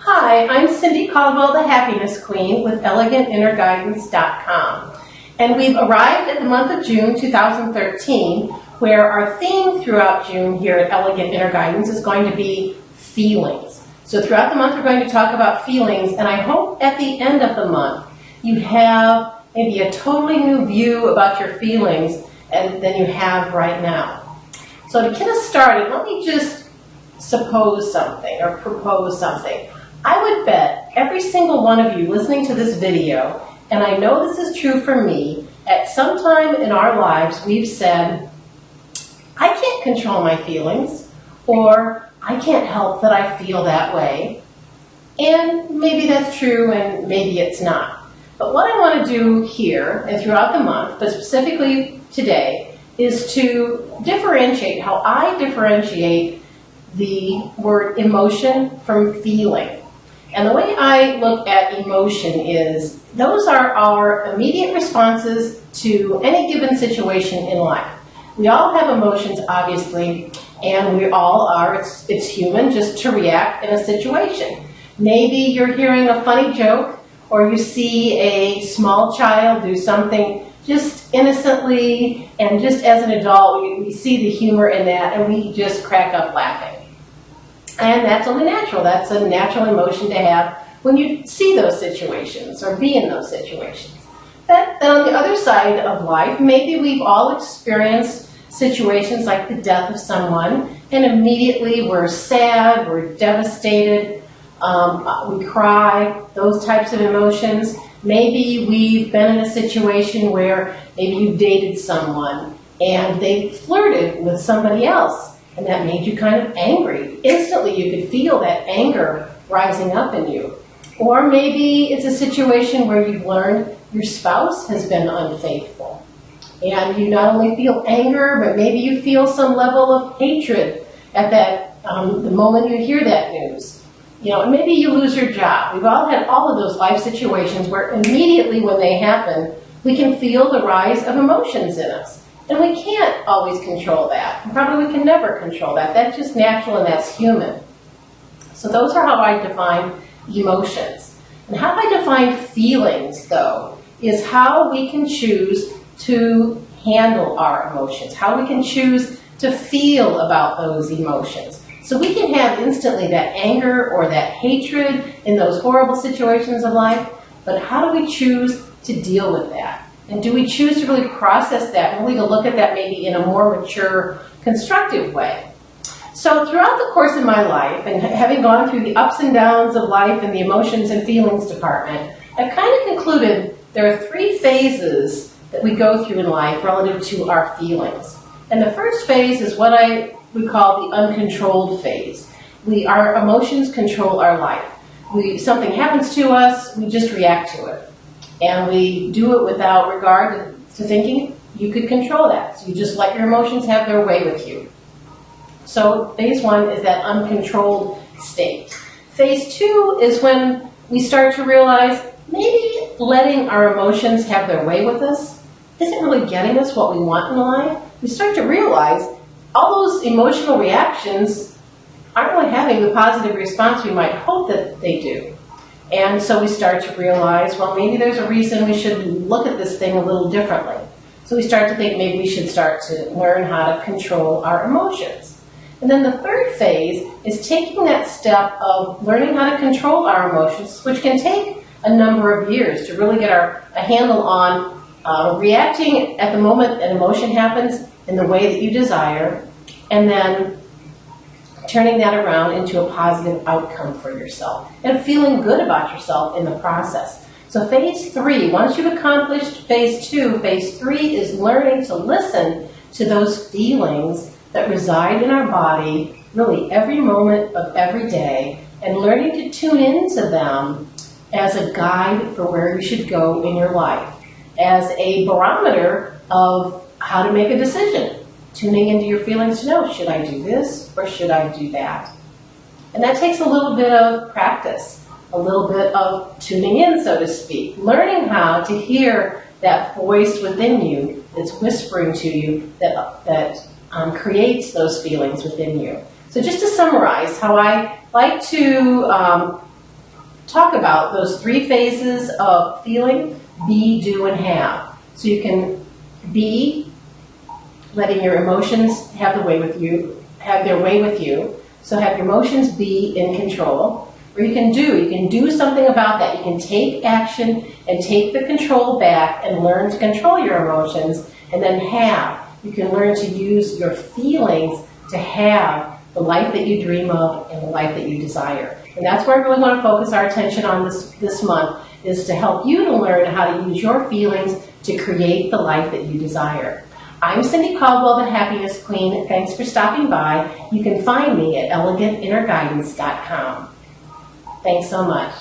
Hi, I'm Cindy Caldwell, the Happiness Queen with ElegantInnerGuidance.com. And we've arrived at the month of June 2013, where our theme throughout June here at Elegant Inner Guidance is going to be feelings. So throughout the month we're going to talk about feelings, and I hope at the end of the month you have maybe a totally new view about your feelings than you have right now. So to get us started, let me just suppose something or propose something. I would bet every single one of you listening to this video, and I know this is true for me, at some time in our lives we've said, I can't control my feelings, or I can't help that I feel that way. And maybe that's true and maybe it's not. But what I want to do here and throughout the month, but specifically today, is to differentiate how I differentiate the word emotion from feeling. And the way I look at emotion is, those are our immediate responses to any given situation in life. We all have emotions, obviously, and we all are, it's human just to react in a situation. Maybe you're hearing a funny joke, or you see a small child do something just innocently, and just as an adult, we see the humor in that, and we just crack up laughing. And that's only natural. That's a natural emotion to have when you see those situations or be in those situations. But then on the other side of life, maybe we've all experienced situations like the death of someone, and immediately we're sad, we're devastated, we cry, those types of emotions. Maybe we've been in a situation where maybe you dated someone and they flirted with somebody else, and that made you kind of angry. Instantly you could feel that anger rising up in you. Or maybe it's a situation where you've learned your spouse has been unfaithful. And you not only feel anger, but maybe you feel some level of hatred at the moment you hear that news. Maybe you lose your job. We've all had all of those life situations where immediately when they happen, we can feel the rise of emotions in us. And we can't always control that. Probably we can never control that. That's just natural and that's human. So those are how I define emotions. And how I define feelings, though, is how we can choose to handle our emotions, how we can choose to feel about those emotions. So we can have instantly that anger or that hatred in those horrible situations of life, but how do we choose to deal with that? And do we choose to really process that, really to look at that maybe in a more mature, constructive way? So throughout the course of my life, and having gone through the ups and downs of life in the emotions and feelings department, I've kind of concluded there are three phases that we go through in life relative to our feelings. And the first phase is what we call the uncontrolled phase. Our emotions control our life. Something happens to us, we just react to it. And we do it without regard to thinking you could control that. So you just let your emotions have their way with you. So phase one is that uncontrolled state. Phase two is when we start to realize maybe letting our emotions have their way with us isn't really getting us what we want in life. We start to realize all those emotional reactions aren't really having the positive response we might hope that they do. And so we start to realize, well, maybe there's a reason we should look at this thing a little differently. So we start to think maybe we should start to learn how to control our emotions. And then the third phase is taking that step of learning how to control our emotions, which can take a number of years to really get a handle on reacting at the moment an emotion happens in the way that you desire, and then turning that around into a positive outcome for yourself and feeling good about yourself in the process. So phase three, once you've accomplished phase two, phase three is learning to listen to those feelings that reside in our body really every moment of every day, and learning to tune into them as a guide for where you should go in your life, as a barometer of how to make a decision. Tuning into your feelings to know, should I do this or should I do that? And that takes a little bit of practice, a little bit of tuning in, so to speak, learning how to hear that voice within you that's whispering to you that creates those feelings within you. So just to summarize how I like to talk about those three phases of feeling: be, do, and have. So you can be, letting your emotions have their way with you. So have your emotions be in control. Or you can do something about that. You can take action and take the control back and learn to control your emotions. And then have, you can learn to use your feelings to have the life that you dream of and the life that you desire. And that's where I really want to focus our attention on this month, is to help you to learn how to use your feelings to create the life that you desire. I'm Cindy Caldwell, the Happiness Queen. Thanks for stopping by. You can find me at elegantinnerguidance.com. Thanks so much.